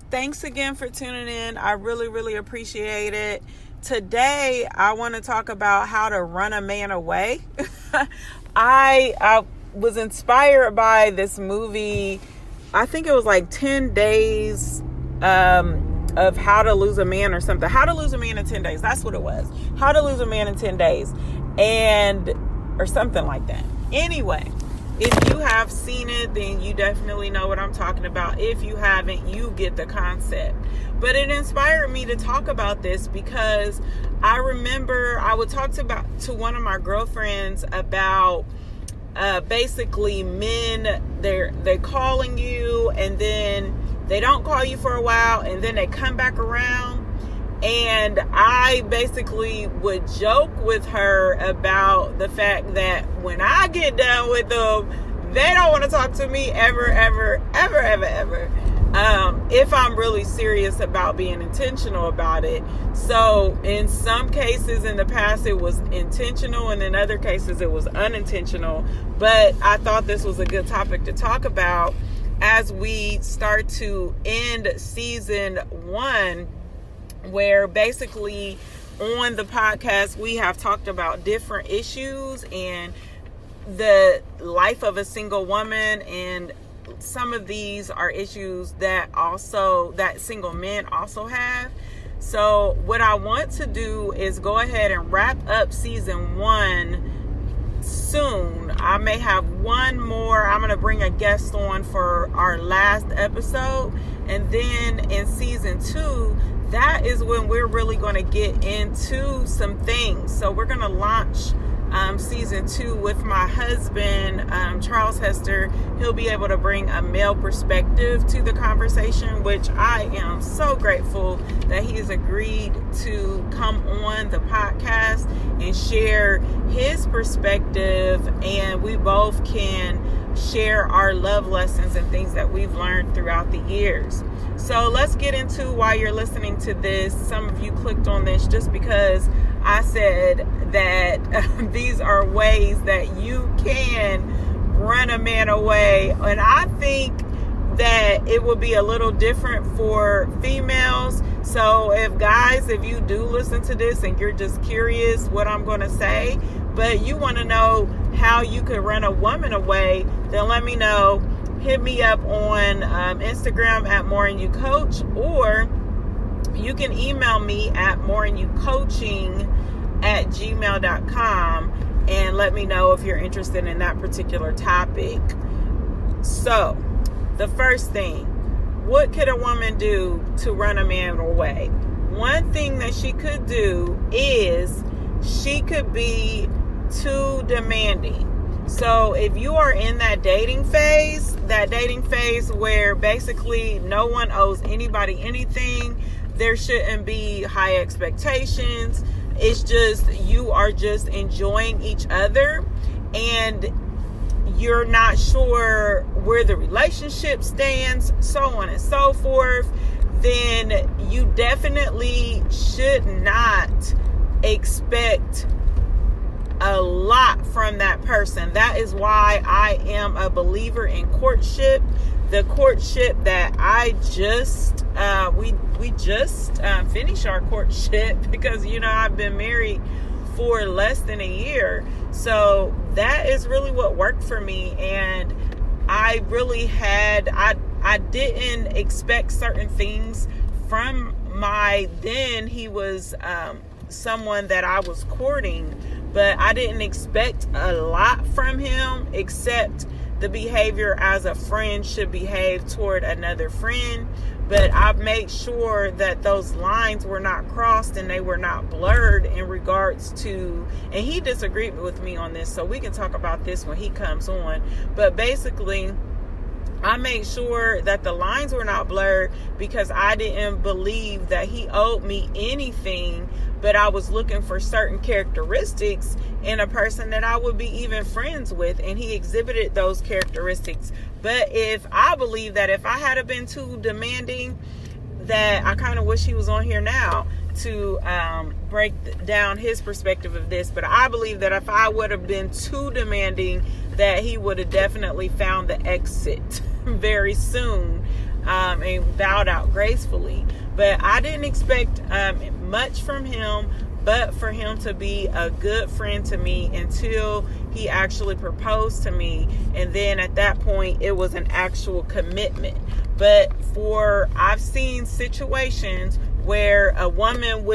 Thanks again for tuning in. I really, really appreciate it. Today, I want to talk about how to run a man away. I was inspired by this movie. I think it was like 10 days of how to lose a man or something. How to lose a man in 10 days. That's what it was. How to lose a man in 10 days. Or something like that. Anyway, if you have seen it, then you definitely know what I'm talking about. If you haven't, you get the concept. But it inspired me to talk about this because I remember I would talk to one of my girlfriends about basically men. They're calling you and then they don't call you for a while and then they come back around. And I basically would joke with her about the fact that when I get done with them, they don't want to talk to me ever. If I'm really serious about being intentional about it. So in some cases in the past, it was intentional, and in other cases, it was unintentional. But I thought this was a good topic to talk about as we start to end season 1. Where basically on the podcast we have talked about different issues and the life of a single woman, and some of these are issues that single men also have. So what I want to do is go ahead and wrap up season 1 soon. I may have one more. I'm going to bring a guest on for our last episode, and then in season 2, that is when we're really going to get into some things. So we're going to launch season 2 with my husband, Charles Hester. He'll be able to bring a male perspective to the conversation, which I am so grateful that he has agreed to come on the podcast and share his perspective, and we both can share our love lessons and things that we've learned throughout the years. So let's get into why you're listening to this. Some of you clicked on this just because I said that these are ways that you can run a man away. And I think that it will be a little different for females. So if you do listen to this and you're just curious what I'm going to say, but you want to know how you could run a woman away, then let me know. Hit me up on Instagram at moreandyoucoach, or you can email me at moreandyoucoaching@gmail.com and let me know if you're interested in that particular topic. So, the first thing, what could a woman do to run a man away? One thing that she could do is she could be too demanding. So if you are in that dating phase where basically no one owes anybody anything, there shouldn't be high expectations. It's just, you are just enjoying each other and you're not sure where the relationship stands, so on and so forth, then you definitely should not expect a lot from that person. That is why I am a believer in courtship. The courtship that I just we just finished our courtship because I've been married for less than a year. So that is really what worked for me, and I really I didn't expect certain things from he was someone that I was courting, but I didn't expect a lot from him except the behavior as a friend should behave toward another friend. But I made sure that those lines were not crossed and they were not blurred in regards to, and he disagreed with me on this, so we can talk about this when he comes on. But basically, I made sure that the lines were not blurred because I didn't believe that he owed me anything, but I was looking for certain characteristics in a person that I would be even friends with, and he exhibited those characteristics. But I believe that if I had been too demanding, that I kind of wish he was on here now to break down his perspective of this. But I believe that if I would have been too demanding, that he would have definitely found the exit very soon. And bowed out gracefully. But I didn't expect much from him, but for him to be a good friend to me until he actually proposed to me. And then at that point, it was an actual commitment. But I've seen situations where a woman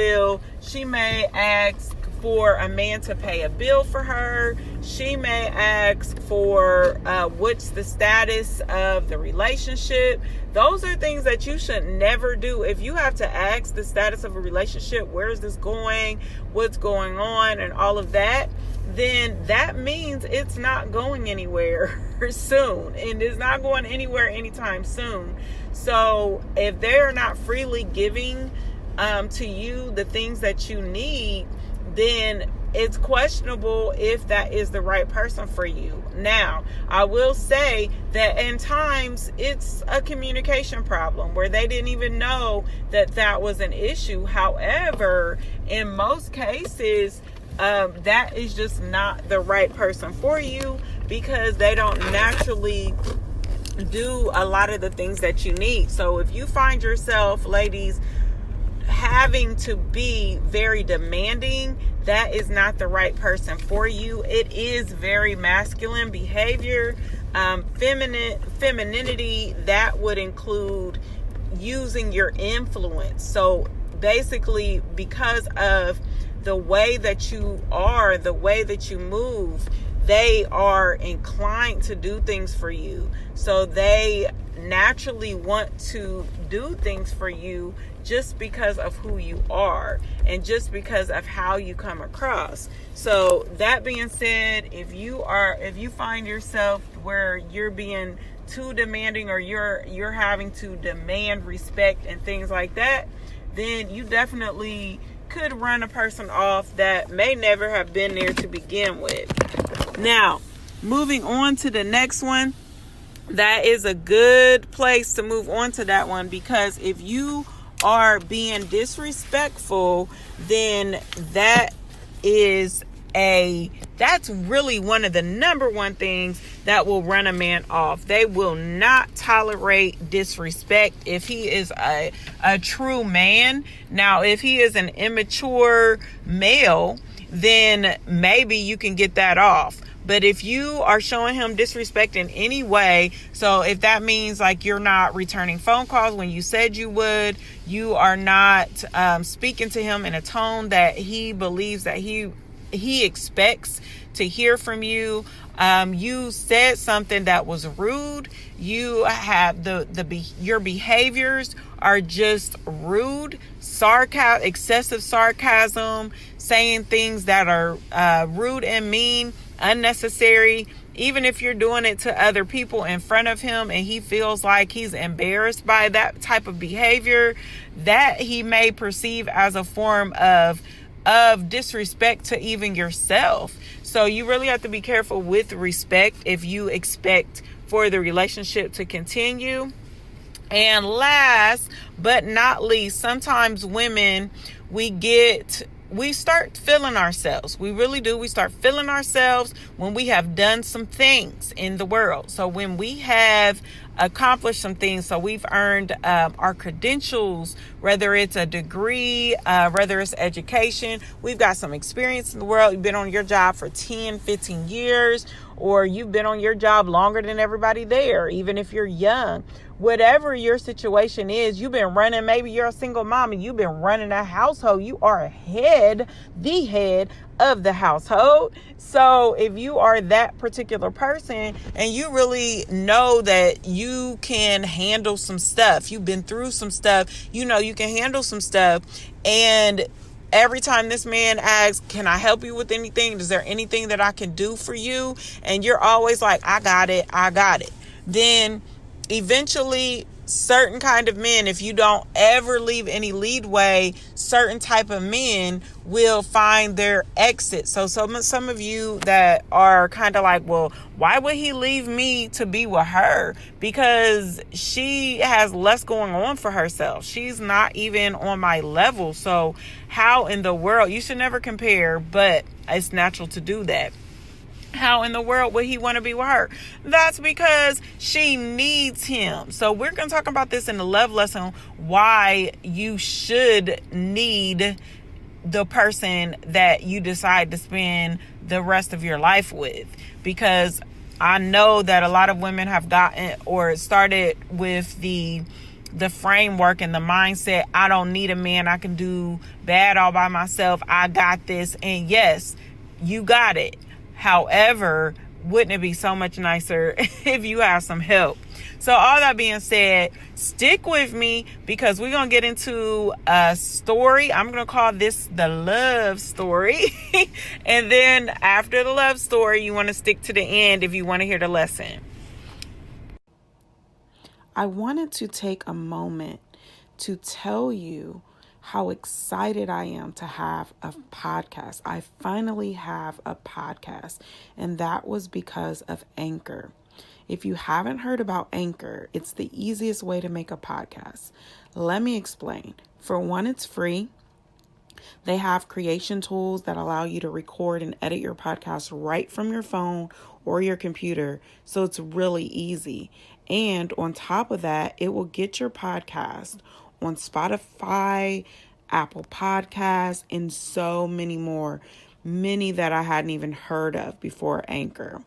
she may ask for a man to pay a bill for her. She may ask for what's the status of the relationship. Those are things that you should never do. If you have to ask the status of a relationship, where is this going, what's going on, and all of that, then that means it's not going anywhere soon, and it's not going anywhere anytime soon. So if they're not freely giving to you the things that you need, then it's questionable if that is the right person for you. Now, I will say that in times it's a communication problem where they didn't even know that was an issue. However, in most cases, that is just not the right person for you because they don't naturally do a lot of the things that you need. So if you find yourself, ladies, having to be very demanding, that is not the right person for you. It is very masculine behavior. Femininity, that would include using your influence. So basically, because of the way that you are, the way that you move, they are inclined to do things for you. So they naturally want to do things for you just because of who you are and just because of how you come across. So that being said, if you find yourself where you're being too demanding or you're having to demand respect and things like that, then you definitely could run a person off that may never have been there to begin with. Now, moving on to the next one, that is a good place to move on to that one, because if you are being disrespectful, then that's really one of the number one things that will run a man off. They will not tolerate disrespect if he is a true man. Now, if he is an immature male, then maybe you can get that off. But if you are showing him disrespect in any way, so if that means like you're not returning phone calls when you said you would, you are not speaking to him in a tone that he believes that he expects to hear from you, you said something that was rude, you have your behaviors are just rude, excessive sarcasm, saying things that are rude and mean, unnecessary. Even if you're doing it to other people in front of him and he feels like he's embarrassed by that type of behavior, that he may perceive as a form of disrespect to even yourself. So you really have to be careful with respect if you expect for the relationship to continue. And last but not least, sometimes women, we start feeling ourselves. We really do. We start feeling ourselves when we have done some things in the world. So when we have accomplished some things, so we've earned our credentials, whether it's a degree, whether it's education, we've got some experience in the world. You've been on your job for 10, 15 years, or you've been on your job longer than everybody there, even if you're young. Whatever your situation is, you've been running, maybe you're a single mom and you've been running a household. You are the head of the household. So if you are that particular person and you really know that you can handle some stuff, you've been through some stuff, you know you can handle some stuff, and every time this man asks, can I help you with anything? Is there anything that I can do for you? And you're always like, I got it. Then eventually, certain kind of men, if you don't ever leave any leadway, certain type of men will find their exit. So some of you that are kind of like, well, why would he leave me to be with her? Because she has less going on for herself. She's not even on my level. So how in the world? You should never compare, but it's natural to do that. how in the world would he want to be with her? That's because she needs him. So we're going to talk about this in the love lesson, why you should need the person that you decide to spend the rest of your life with. Because I know that a lot of women have gotten or started with the framework and the mindset, I don't need a man, I can do bad all by myself, I got this. And yes, you got it. However, wouldn't it be so much nicer if you have some help? So all that being said, stick with me because we're going to get into a story. I'm going to call this the love story. And then after the love story, you want to stick to the end if you want to hear the lesson. I wanted to take a moment to tell you how excited I am to have a podcast. I finally have a podcast, and that was because of Anchor. If you haven't heard about Anchor, it's the easiest way to make a podcast. Let me explain. For one, it's free. They have creation tools that allow you to record and edit your podcast right from your phone or your computer. So it's really easy. And on top of that, it will get your podcast on Spotify, Apple Podcasts, and so many more. Many that I hadn't even heard of before Anchor.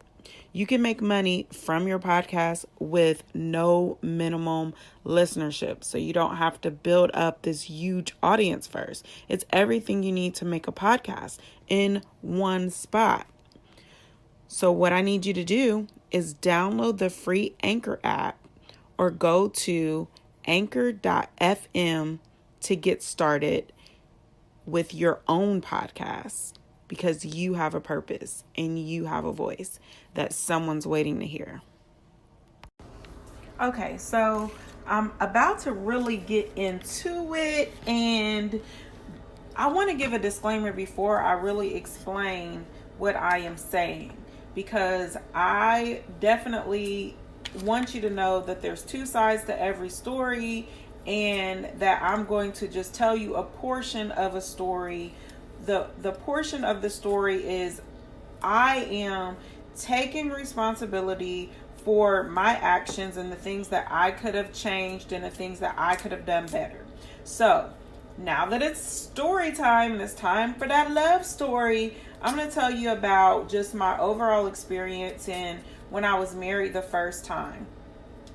You can make money from your podcast with no minimum listenership. So you don't have to build up this huge audience first. It's everything you need to make a podcast in one spot. So what I need you to do is download the free Anchor app or go to anchor.fm to get started with your own podcast. Because you have a purpose and you have a voice that someone's waiting to hear. Okay, so I'm about to really get into it, and I want to give a disclaimer before I really explain what I am saying, because I definitely want you to know that there's two sides to every story, and that I'm going to just tell you a portion of a story. The portion of the story is I am taking responsibility for my actions and the things that I could have changed and the things that I could have done better. So now that it's story time and it's time for that love story, I'm going to tell you about just my overall experience in when I was married the first time.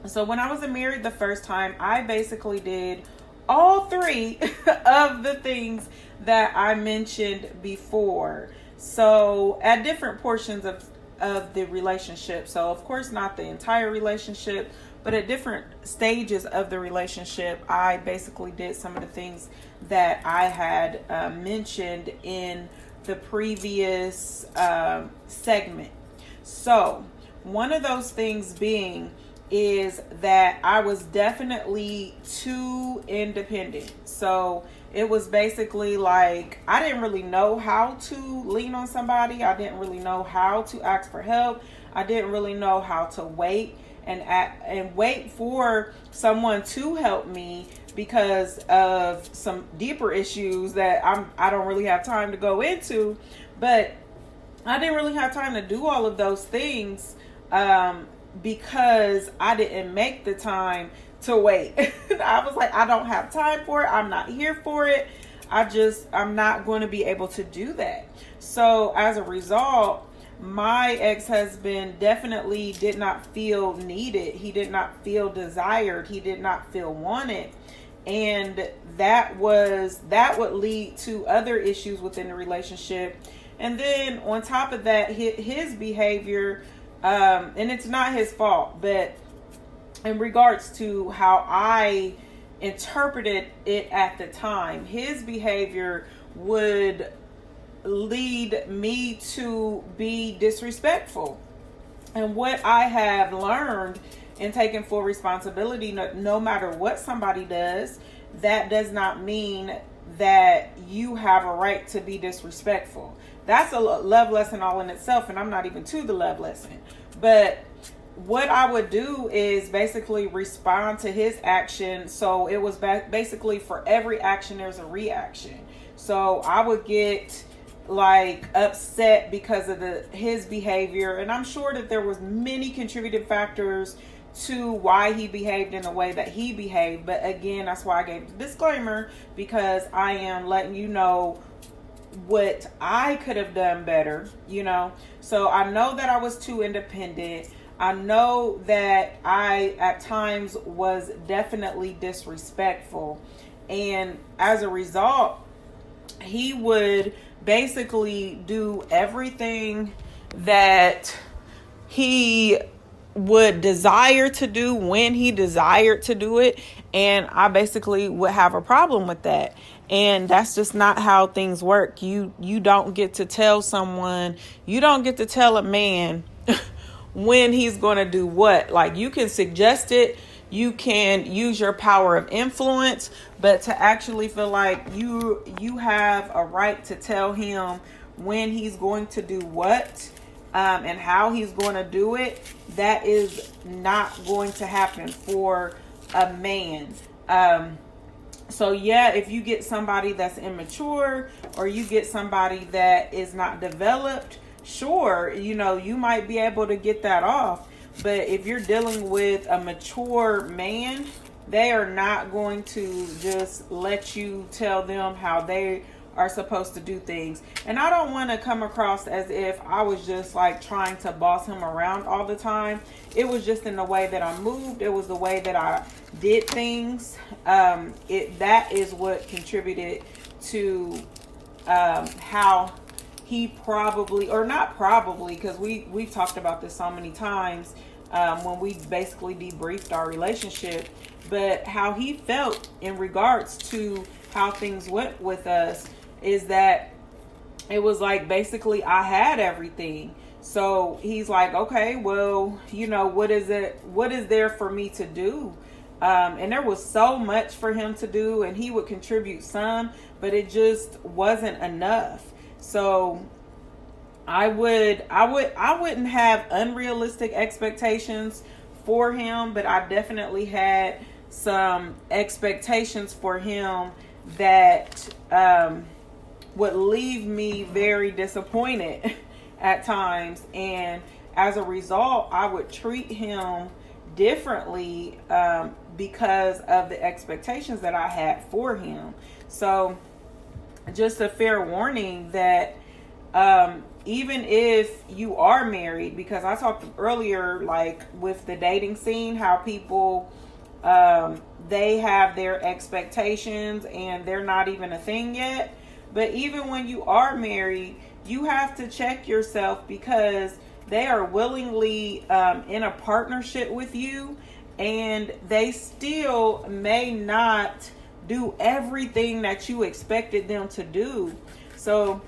So when I was married the first time, I basically did all three of the things that I mentioned before. So at different portions of the relationship. So of course not the entire relationship, but at different stages of the relationship, I basically did some of the things that I had mentioned in the previous segment. So one of those things being is that I was definitely too independent. So it was basically like I didn't really know how to lean on somebody. I didn't really know how to ask for help. I didn't really know how to wait and wait for someone to help me because of some deeper issues that I don't really have time to go into. But I didn't really have time to do all of those things because I didn't make the time to wait. I was like, I don't have time for it. I'm not here for it. I'm not going to be able to do that. So as a result, my ex-husband definitely did not feel needed. He did not feel desired. He did not feel wanted. And that would lead to other issues within the relationship. And then on top of that, his behavior, and it's not his fault, but in regards to how I interpreted it at the time, his behavior would lead me to be disrespectful. And what I have learned in taking full responsibility, no matter what somebody does, that does not mean that you have a right to be disrespectful. That's a love lesson all in itself, and I'm not even to the love lesson. But what I would do is basically respond to his action. So it was basically for every action, there's a reaction. So I would get like upset because of his behavior, and I'm sure that there was many contributing factors to why he behaved in the way that he behaved. But again, that's why I gave the disclaimer, because I am letting you know what I could have done better, So I know that I was too independent. I know that I at times was definitely disrespectful, and as a result, he would basically do everything that he would desire to do when he desired to do it, and I basically would have a problem with that. And that's just not how things work. You don't get to tell someone, you don't get to tell a man when he's going to do what. Like, you can suggest it, you can use your power of influence, but to actually feel like you have a right to tell him when he's going to do what, and how he's going to do it, that is not going to happen for a man. So yeah, if you get somebody that's immature, or you get somebody that is not developed, sure, you might be able to get that off. But if you're dealing with a mature man, they are not going to just let you tell them how they are supposed to do things. And I don't want to come across as if I was just like trying to boss him around all the time. It was just in the way that I moved. It was the way that I did things. That is what contributed to how he probably, or not probably, because we've talked about this so many times when we basically debriefed our relationship, but how he felt in regards to how things went with us is that it was like basically I had everything. So he's like, okay, well, what is there for me to do? And there was so much for him to do, and he would contribute some, but it just wasn't enough. So I wouldn't have unrealistic expectations for him, but I definitely had some expectations for him that would leave me very disappointed at times. And as a result, I would treat him differently because of the expectations that I had for him. So just a fair warning that even if you are married, because I talked earlier, like with the dating scene, how people, they have their expectations and they're not even a thing yet. But even when you are married, you have to check yourself, because they are willingly in a partnership with you, and they still may not do everything that you expected them to do. So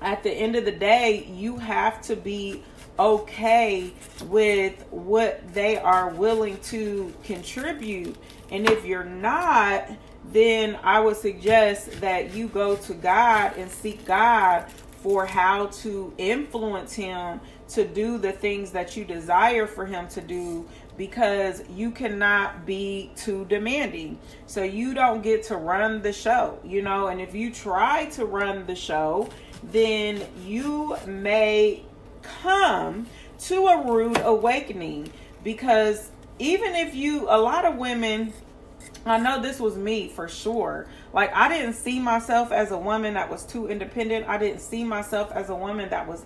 at the end of the day, you have to be okay with what they are willing to contribute. And if you're not, then I would suggest that you go to God and seek God for how to influence him to do the things that you desire for him to do, because you cannot be too demanding. So you don't get to run the show, and if you try to run the show, then you may come to a rude awakening. Because even if a lot of women, I know this was me for sure. Like, I didn't see myself as a woman that was too independent. I didn't see myself as a woman that was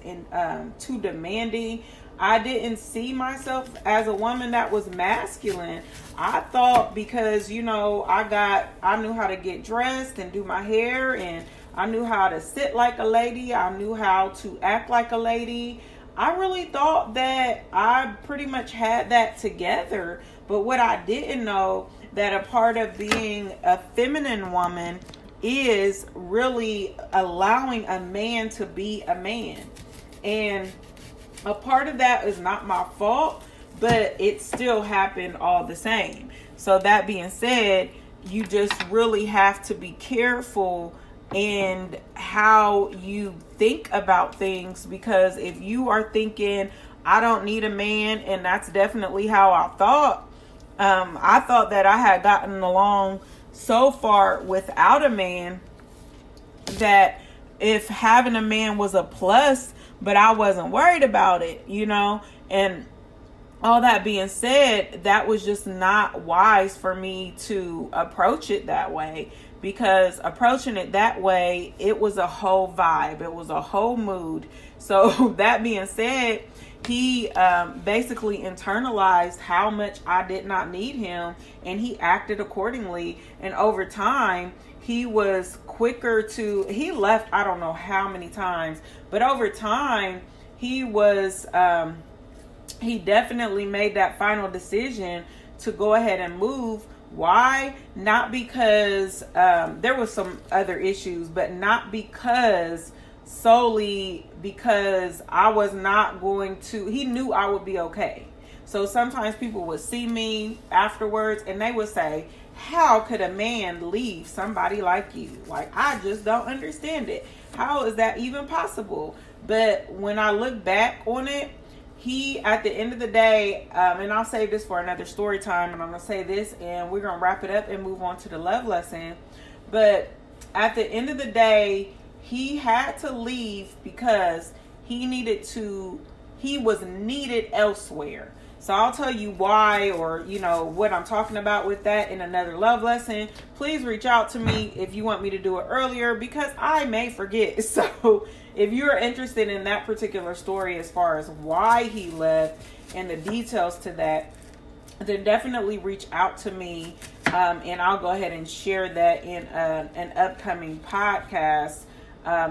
too demanding. I didn't see myself as a woman that was masculine. I thought because, I knew how to get dressed and do my hair, and I knew how to sit like a lady. I knew how to act like a lady. I really thought that I pretty much had that together. But what I didn't know, that a part of being a feminine woman is really allowing a man to be a man. And a part of that is not my fault, but it still happened all the same. So that being said, you just really have to be careful in how you think about things, because if you are thinking, I don't need a man, and that's definitely how I thought. I thought that I had gotten along so far without a man that if having a man was a plus, but I wasn't worried about it, and all that being said, that was just not wise for me to approach it that way, because approaching it that way, it was a whole vibe. It was a whole mood. So that being said, he basically internalized how much I did not need him, and he acted accordingly. And over time, he was quicker he left, I don't know how many times, but over time, he definitely made that final decision to go ahead and move. Why? Not because there was some other issues, but not solely because I was not going to, he knew I would be okay. So sometimes people would see me afterwards and they would say, how could a man leave somebody like you? Like, I just don't understand it. How is that even possible? But when I look back on it, he, at the end of the day, and I'll save this for another story time, and I'm going to say this, and we're going to wrap it up and move on to the love lesson. But at the end of the day, he had to leave because he was needed elsewhere. So I'll tell you why, or, what I'm talking about with that in another love lesson. Please reach out to me if you want me to do it earlier, because I may forget. So if you're interested in that particular story as far as why he left and the details to that, then definitely reach out to me, and I'll go ahead and share that in an upcoming podcast,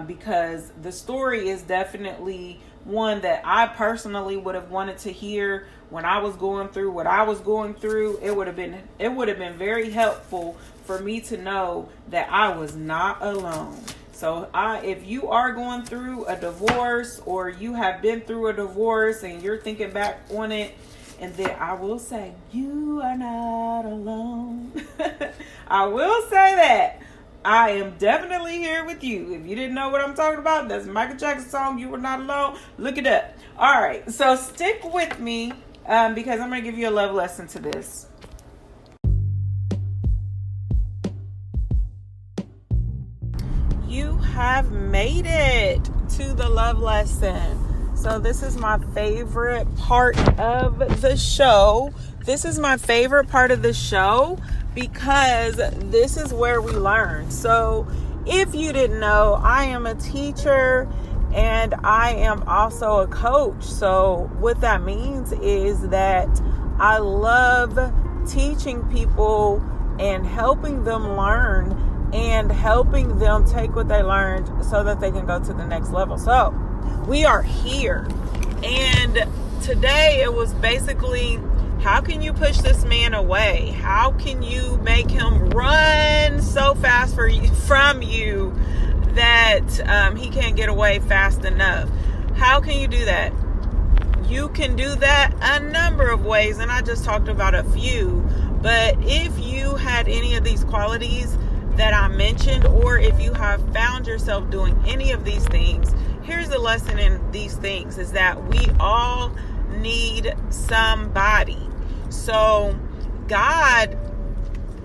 because the story is definitely one that I personally would have wanted to hear when I was going through what I was going through. It would have been very helpful for me to know that I was not alone. So if you are going through a divorce, or you have been through a divorce and you're thinking back on it, and then I will say, you are not alone. I will say that. I am definitely here with you. If you didn't know what I'm talking about, that's Michael Jackson's song, You Are Not Alone. Look it up. All right. So stick with me, because I'm going to give you a love lesson to this. You have made it to the love lesson. So this is my favorite part of the show. Because this is where we learn. So if you didn't know, I am a teacher and I am also a coach. So what that means is that I love teaching people and helping them learn and helping them take what they learned so that they can go to the next level. So we are here, and today it was basically, how can you push this man away? How can you make him run so fast from you that he can't get away fast enough? How can you do that? You can do that a number of ways, and I just talked about a few. But if you had any of these qualities that I mentioned, or if you have found yourself doing any of these things, here's the lesson in these things, is that we all need somebody. So God,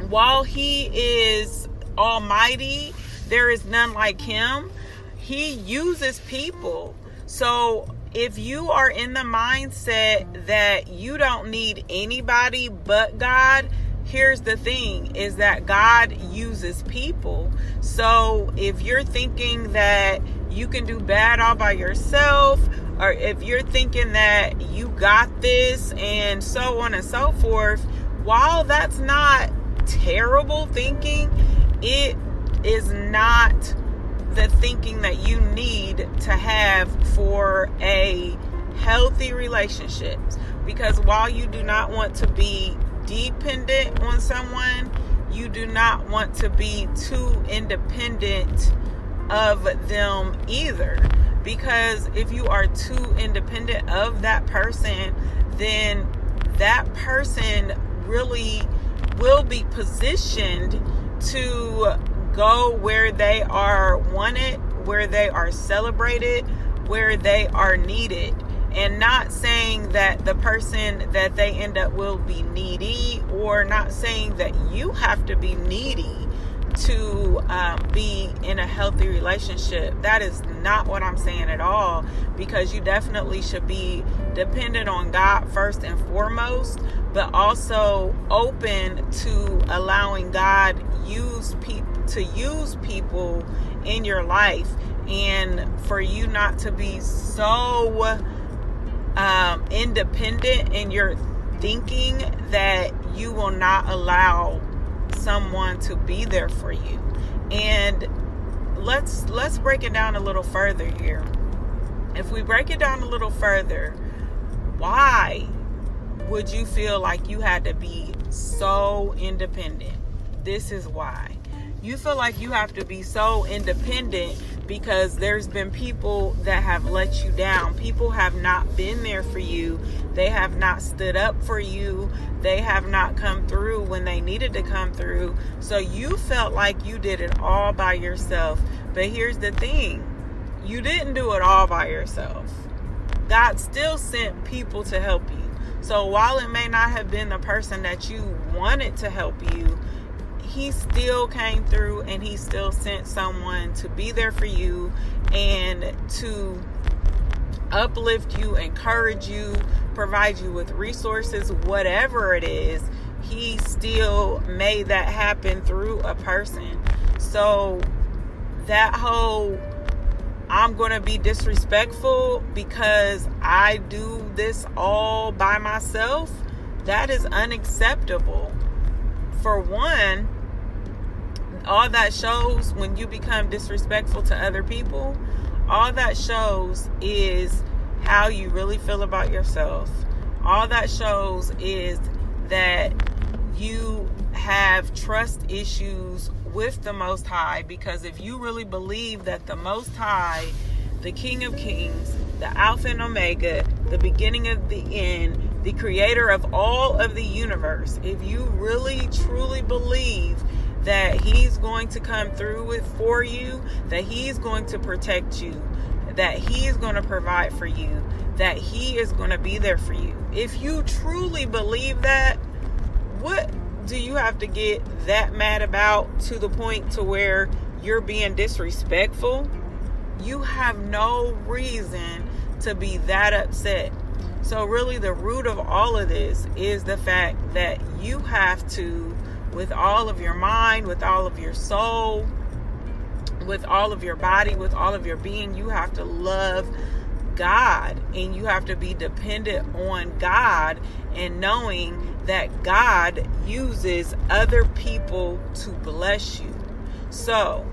while he is almighty, there is none like him. He uses people. So if you are in the mindset that you don't need anybody but God, here's the thing, is that God uses people. So if you're thinking that you can do bad all by yourself, or if you're thinking that you got this and so on and so forth, while that's not terrible thinking, it is not the thinking that you need to have for a healthy relationship. Because while you do not want to be dependent on someone, you do not want to be too independent of them either. Because if you are too independent of that person, then that person really will be positioned to go where they are wanted, where they are celebrated, where they are needed. And not saying that the person that they end up will be needy, or not saying that you have to be needy, to be in a healthy relationship. That is not what I'm saying at all, because you definitely should be dependent on God first and foremost, but also open to allowing God to use people in your life, and for you not to be so independent in your thinking that you will not allow someone to be there for you. And let's break it down a little further here. If we break it down a little further, why would you feel like you had to be so independent? This is why. You feel like you have to be so independent because there's been people that have let you down. People have not been there for you. They have not stood up for you. They have not come through when they needed to come through. So you felt like you did it all by yourself. But here's the thing. You didn't do it all by yourself. God still sent people to help you. So while it may not have been the person that you wanted to help you, He still came through, and He still sent someone to be there for you and to uplift you, encourage you, provide you with resources, whatever it is. He still made that happen through a person. So that whole I'm going to be disrespectful because I do this all by myself, that is unacceptable. For one, all that shows when you become disrespectful to other people, all that shows is how you really feel about yourself. All that shows is that you have trust issues with the Most High, because if you really believe that the Most High, the King of Kings, the Alpha and Omega, the beginning of the end, the creator of all of the universe, if you really truly believe that He's going to come through for you, that He's going to protect you, that He is going to provide for you, that He is going to be there for you. If you truly believe that, what do you have to get that mad about to the point to where you're being disrespectful? You have no reason to be that upset. So really the root of all of this is the fact that you have to, with all of your mind, with all of your soul, with all of your body, with all of your being, you have to love God, and you have to be dependent on God, and knowing that God uses other people to bless you. So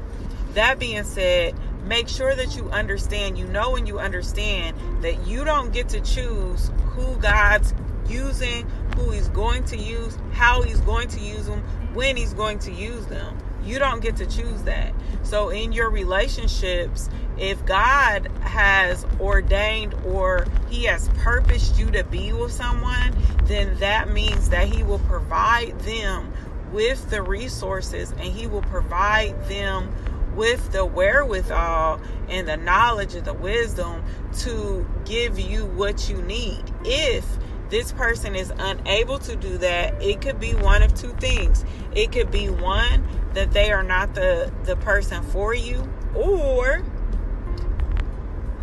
that being said, make sure that you understand, and you understand that you don't get to choose who God's using, who He's going to use, how He's going to use them, when He's going to use them. You don't get to choose that. So in your relationships, if God has ordained or He has purposed you to be with someone, then that means that He will provide them with the resources, and He will provide them with the wherewithal and the knowledge and the wisdom to give you what you need. If this person is unable to do that, it could be one of two things. It could be one, that they are not the person for you, or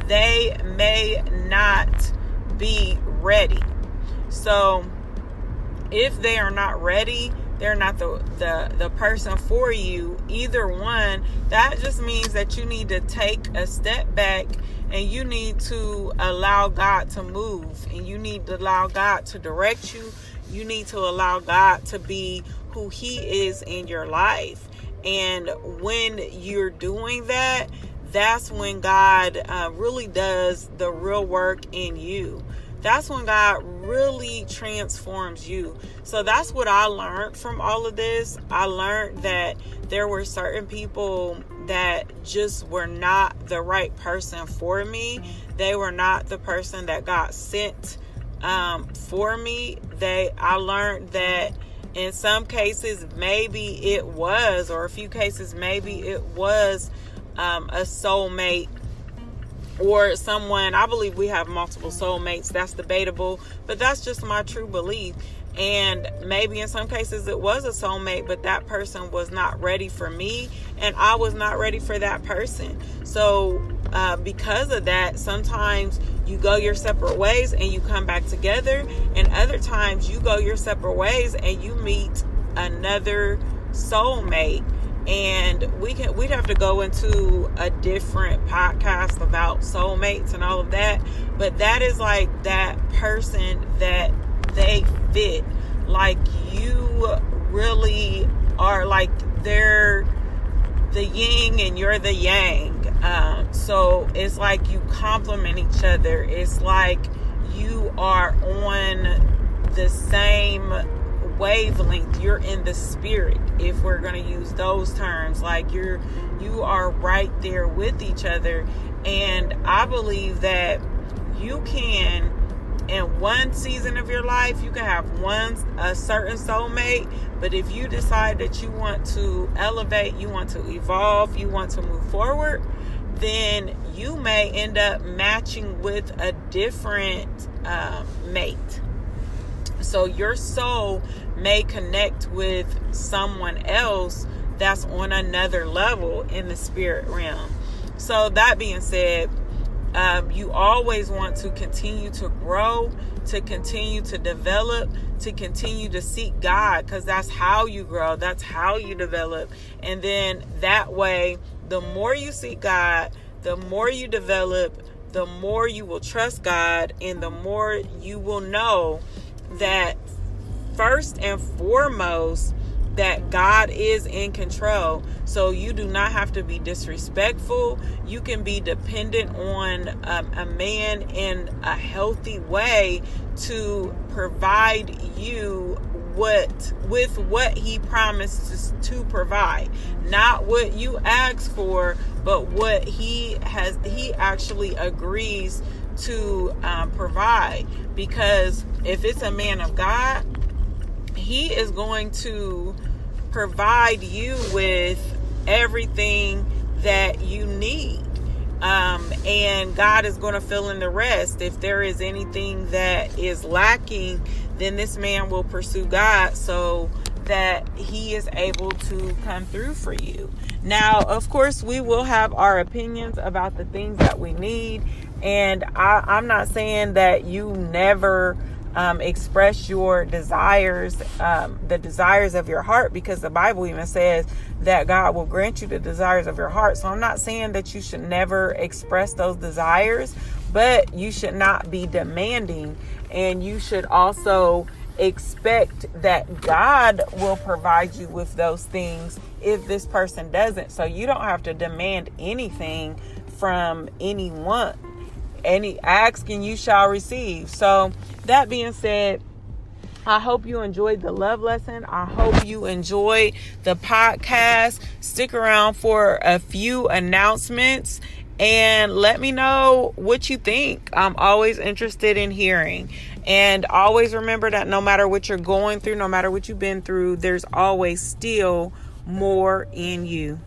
they may not be ready. So if they are not ready, they're not the person for you, either one, that just means that you need to take a step back, and you need to allow God to move, and you need to allow God to direct you. You need to allow God to be who He is in your life. And when you're doing that, that's when God really does the real work in you. That's when God really transforms you. So that's what I learned from all of this. I learned that there were certain people that just were not the right person for me. They were not the person that God sent for me. I learned that in some cases, maybe it was, or a few cases, maybe it was a soulmate, or someone. I believe we have multiple soulmates. That's debatable, but that's just my true belief. And maybe in some cases it was a soulmate, but that person was not ready for me, and I was not ready for that person. So because of that, sometimes you go your separate ways and you come back together, and other times you go your separate ways and you meet another soulmate. And we'd have to go into a different podcast about soulmates and all of that, but that is like that person that they fit. Like, you really are like, they're the yin and you're the yang. So it's like you complement each other. It's like you are on the same wavelength. You're in the spirit, if we're going to use those terms. Like, you are right there with each other. And I believe that you can, in one season of your life, you can have a certain soulmate, but if you decide that you want to elevate, you want to evolve, you want to move forward, then you may end up matching with a different mate. So your soul may connect with someone else that's on another level in the spirit realm. So that being said, you always want to continue to grow, to continue to develop, to continue to seek God, because that's how you grow, that's how you develop. And then that way, the more you seek God, the more you develop, the more you will trust God, and the more you will know that first and foremost, that God is in control. So you do not have to be disrespectful. You can be dependent on a man in a healthy way to provide you with what he promises to provide. Not what you ask for, but what he actually agrees to provide. Because if it's a man of God, he is going to provide you with everything that you need. And God is going to fill in the rest. If there is anything that is lacking, then this man will pursue God so that he is able to come through for you. Now, of course, we will have our opinions about the things that we need. And I'm not saying that you never express your desires, the desires of your heart, because the Bible even says that God will grant you the desires of your heart. So I'm not saying that you should never express those desires, but you should not be demanding, and you should also expect that God will provide you with those things if this person doesn't. So you don't have to demand anything from anyone. Ask and you shall receive. So that being said, I hope you enjoyed the love lesson. I hope you enjoyed the podcast. Stick around for a few announcements and let me know what you think. I'm always interested in hearing. And always remember that no matter what you're going through, no matter what you've been through, there's always still more in you.